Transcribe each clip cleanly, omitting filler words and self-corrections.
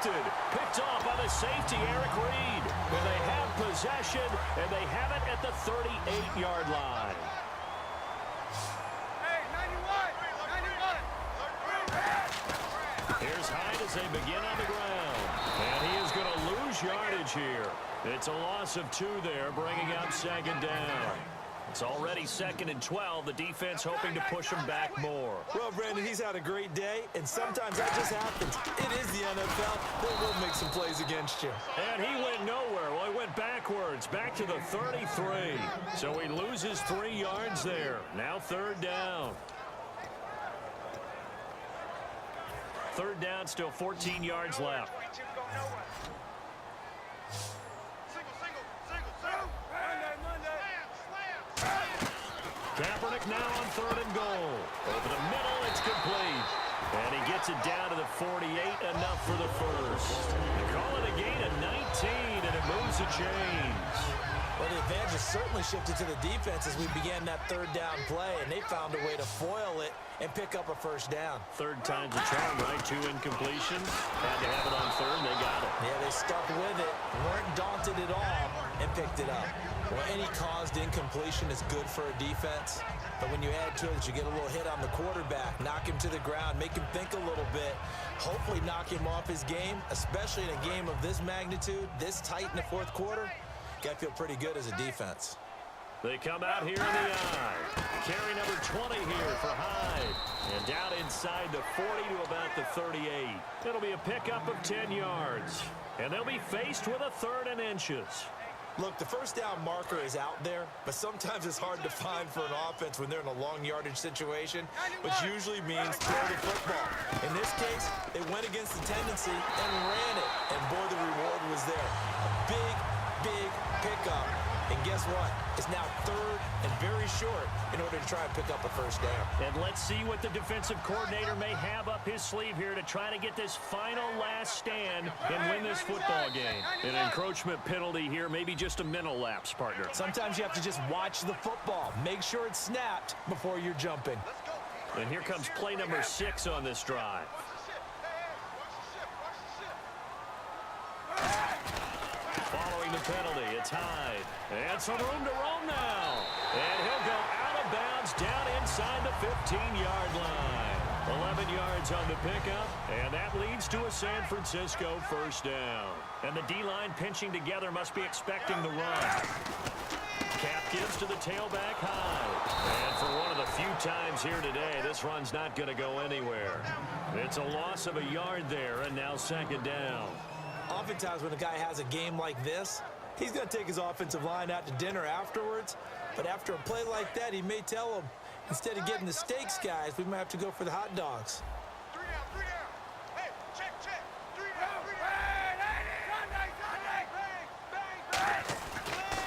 intercepted. Picked off by the safety, Eric Reed. And they have possession, and they have it at the 38-yard line. Here's Hyde as they begin on the ground. And he is going to lose yardage here. It's a loss of 2 there, bringing out second down. It's already 2nd and 12. The defense hoping to push him back more. Well, Brandon, he's had a great day, and sometimes that just happens. It is the NFL. They will make some plays against you. And he went nowhere. Well, he went backwards, back to the 33. So he loses 3 yards there. Now 3rd down. 3rd down, still 14 yards left. Kaepernick now on 3rd and goal. Over the middle, it's complete. And he gets it down to the 48, enough for the first. They call it a gain of 19, and it moves the chains. Well, the advantage has certainly shifted to the defense as we began that 3rd down play, and they found a way to foil it and pick up a 1st down. 3rd time's a charm, right? 2 incompletions. Had to have it on 3rd, they got it. Yeah, they stuck with it, weren't daunted at all, and picked it up. Well, any caused incompletion is good for a defense, but when you add to it that you get a little hit on the quarterback, knock him to the ground, make him think a little bit, hopefully knock him off his game, especially in a game of this magnitude, this tight in the 4th quarter, got to feel pretty good as a defense. They come out here in the eye. Carry number 20 here for Hyde. And down inside the 40 to about the 38. It'll be a pickup of 10 yards. And they'll be faced with a 3rd and inches. Look, the 1st down marker is out there, but sometimes it's hard to find for an offense when they're in a long yardage situation, which usually means throw the football. In this case, they went against the tendency and ran it, and boy, the reward was there. A big pickup, and guess what? It's now 3rd and very short in order to try and pick up a 1st down. And let's see what the defensive coordinator may have up his sleeve here to try to get this final last stand and win this football game. An encroachment penalty here, maybe just a mental lapse, partner. Sometimes you have to just watch the football. Make sure it's snapped before you're jumping. And here comes play number 6 on this drive. Following the penalty, it's Hyde. And some room to roam now. And he'll go out of bounds down inside the 15-yard line. 11 yards on the pickup, and that leads to a San Francisco 1st down. And the D-line pinching together must be expecting the run. Cap gives to the tailback Hyde. And for one of the few times here today, this run's not going to go anywhere. It's a loss of a yard there, and now 2nd down. Oftentimes when a guy has a game like this, he's going to take his offensive line out to dinner afterwards. But after a play like that, he may tell them, instead of getting the steaks, guys, we might have to go for the hot dogs. 3 down. Hey, check. 3 down.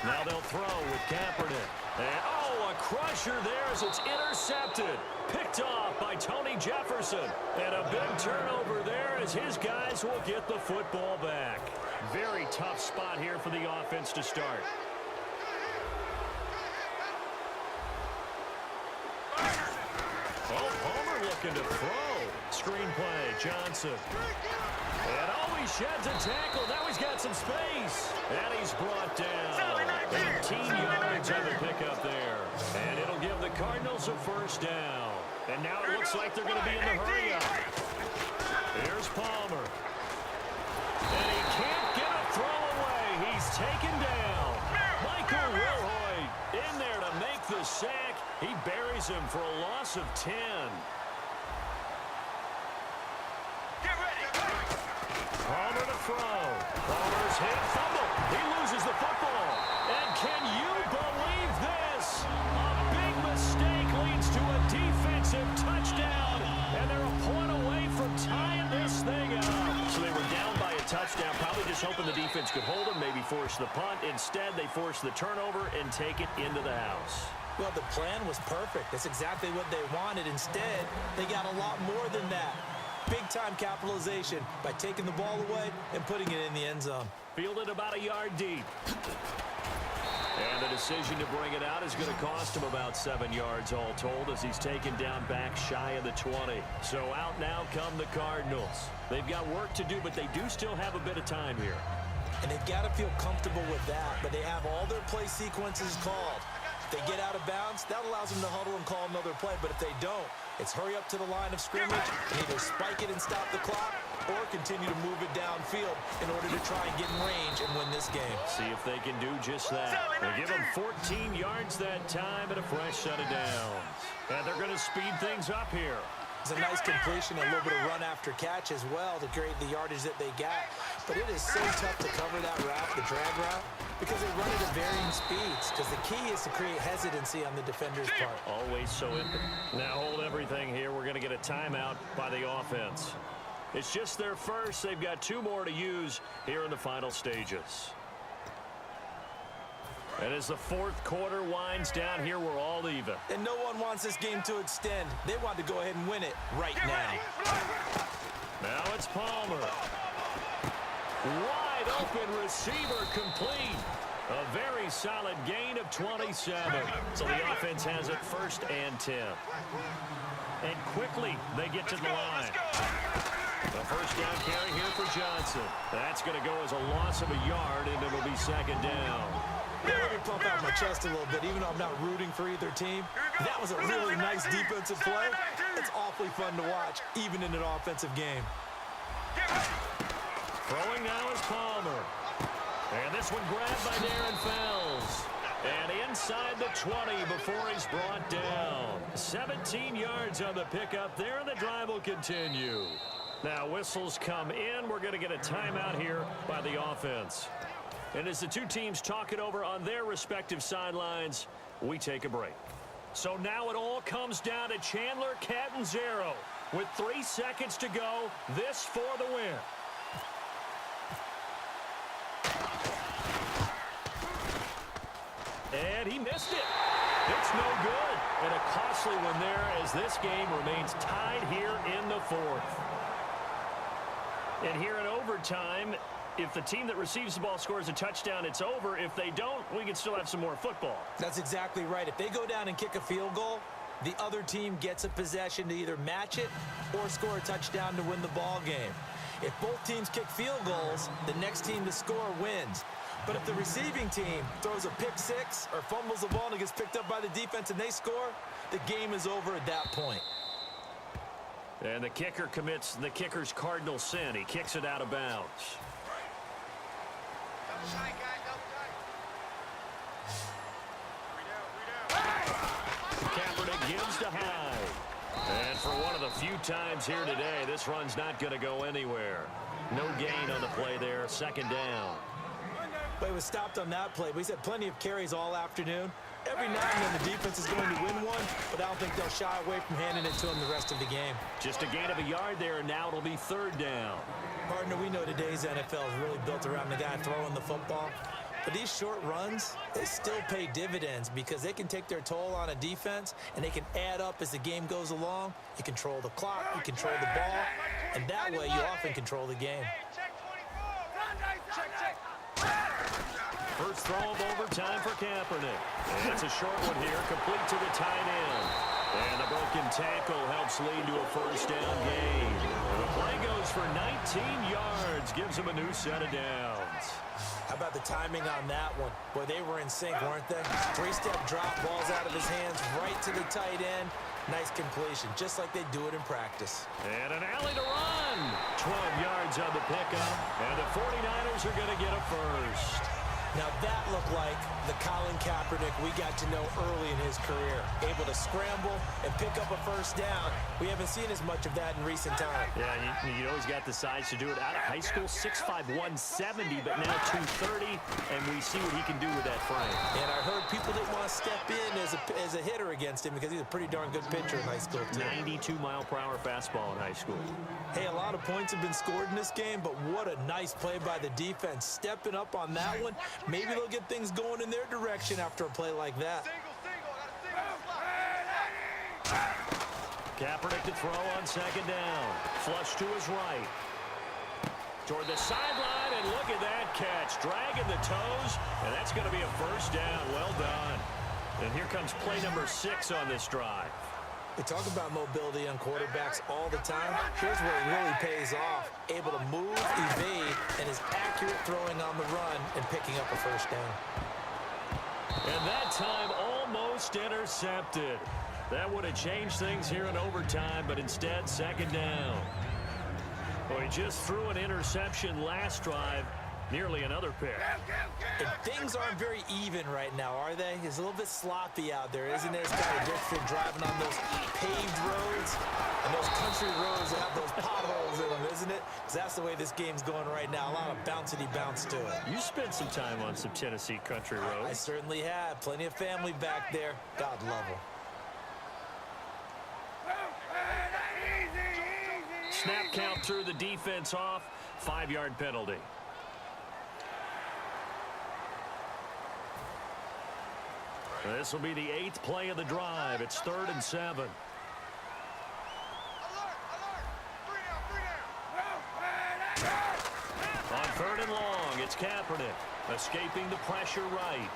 Now they'll throw with Kaepernick. And, a crusher there as it's intercepted. Picked off by Tony Jefferson. And a big turnover there as his guys will get the football back. Very tough spot here for the offense to start. Homer looking to throw. Screenplay, Johnson. And he sheds a tackle. Now he's got some space. And he's brought down. 18 yards on the pickup there. And it'll give the Cardinals a 1st down. And now it looks like they're going to be in the hurry-up. Here's Palmer. And he can't get a throw away. He's taken down. Michael Wilhoit in there to make the sack. He buries him for a loss of 10. Palmer to throw. Palmer's hit, fumble. He loses the football. And can you believe this? A big mistake leads to a defensive touchdown. And they're a point away from tying this thing up. So they were down by a touchdown, probably just hoping the defense could hold them, maybe force the punt. Instead, they force the turnover and take it into the house. Well, the plan was perfect. That's exactly what they wanted. Instead, they got a lot more than that. Big-time capitalization by taking the ball away and putting it in the end zone. Fielded about a yard deep. And the decision to bring it out is going to cost him about 7 yards all told as he's taken down back shy of the 20. So out now come the Cardinals. They've got work to do, but they do still have a bit of time here. And they've got to feel comfortable with that, but they have all their play sequences called. If they get out of bounds, that allows them to huddle and call another play. But if they don't, it's hurry up to the line of scrimmage and either spike it and stop the clock or continue to move it downfield in order to try and get in range and win this game. See if they can do just that. They give them 14 yards that time and a fresh set of downs. And they're going to speed things up here. It's a nice completion, a little bit of run after catch as well to create the yardage that they got. But it is so tough to cover that route, the drag route, because they run it at varying speeds. Because the key is to create hesitancy on the defender's part. Always so impotent. Now hold everything here. We're going to get a timeout by the offense. It's just their first. They've got 2 more to use here in the final stages. And as the fourth quarter winds down here, we're all even. And no one wants this game to extend. They want to go ahead and win it right now. Now it's Palmer. Wide open receiver complete. A very solid gain of 27. So the offense has it 1st and 10. And quickly they get to the line. The first down carry here for Johnson. That's going to go as a loss of a yard, and it'll be 2nd down. Yeah, let me pump out my chest a little bit, even though I'm not rooting for either team. That was a really nice defensive play. It's awfully fun to watch, even in an offensive game. Throwing now is Palmer. And this one grabbed by Darren Fells. And inside the 20 before he's brought down. 17 yards on the pickup there, and the drive will continue. Now whistles come in. We're going to get a timeout here by the offense. And as the two teams talk it over on their respective sidelines, we take a break. So now it all comes down to Chandler Catanzaro. With 3 seconds to go, this for the win. And he missed it. It's no good. And a costly one there as this game remains tied here in the 4th. And here in overtime, if the team that receives the ball scores a touchdown, it's over. If they don't, we can still have some more football. That's exactly right. If they go down and kick a field goal, the other team gets a possession to either match it or score a touchdown to win the ball game. If both teams kick field goals, the next team to score wins. But if the receiving team throws a pick 6 or fumbles the ball and it gets picked up by the defense and they score, the game is over at that point. And the kicker commits the kicker's cardinal sin. He kicks it out of bounds. Double tight, guys, double tight. 3 down, 3 down. Kaepernick gives to Hyde. And for one of the few times here today, this run's not going to go anywhere. No gain on the play there. 2nd down. But it was stopped on that play. We had plenty of carries all afternoon. Every now and then the defense is going to win one, but I don't think they'll shy away from handing it to them the rest of the game. Just a gain of a yard there, and now it'll be 3rd down. Partner, we know today's NFL is really built around the guy throwing the football. But these short runs, they still pay dividends because they can take their toll on a defense, and they can add up as the game goes along. You control the clock, you control the ball, and that way you often control the game. Hey, check 24. Check, check. First throw of overtime for Kaepernick. And it's a short one here, complete to the tight end. And the broken tackle helps lead to a 1st down gain. And the play goes for 19 yards, gives him a new set of downs. How about the timing on that one? Boy, they were in sync, weren't they? 3-step drop, balls out of his hands, right to the tight end. Nice completion, just like they do it in practice. And an alley to run. 12 yards on the pickup. And the 49ers are going to get a first. Now that looked like the Colin Kaepernick we got to know early in his career. Able to scramble and pick up a 1st down. We haven't seen as much of that in recent time. Yeah, you know he's got the size to do it. Out of high school, 6'5", 170, but now 230, and we see what he can do with that frame. And I heard people didn't want to step in as a hitter against him because he's a pretty darn good pitcher in high school, too. 92-mile-per-hour fastball in high school. Hey, a lot of points have been scored in this game, but what a nice play by the defense. Stepping up on that one. Maybe they'll get things going in their direction after a play like that. Single, got a single. Kaepernick to throw on 2nd down. Flush to his right. Toward the sideline, and look at that catch. Dragging the toes, and that's going to be a first down. Well done. And here comes play number 6 on this drive. We talk about mobility on quarterbacks all the time. Here's where it really pays off. Able to move, evade, and is accurate throwing on the run and picking up a first down. And that time almost intercepted. That would have changed things here in overtime, but instead, second down. Well, he just threw an interception last drive. Nearly another pick. And things aren't very even right now, are they? It's a little bit sloppy out there, isn't it? It's kind of different driving on those paved roads and those country roads that have those potholes in them, isn't it? Because that's the way this game's going right now. A lot of bouncity bounce to it. You spent some time on some Tennessee country roads. I certainly have. Plenty of family back there. God love them. Snap count threw the defense off. 5-yard penalty. This will be the 8th play of the drive. It's 3rd and 7. Alert, alert. 3 down. On 3rd and long, it's Kaepernick escaping the pressure right.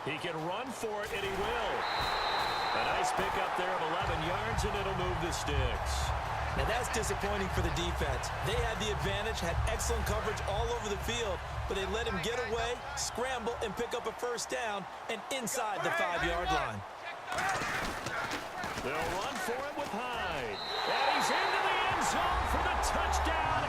He can run for it, and he will. A nice pickup there of 11 yards, and it'll move the sticks. And that's disappointing for the defense. They had the advantage, had excellent coverage all over the field, but they let him get away, scramble, and pick up a first down, and inside the 5-yard line. They'll run for it with Hyde. And he's into the end zone for the touchdown.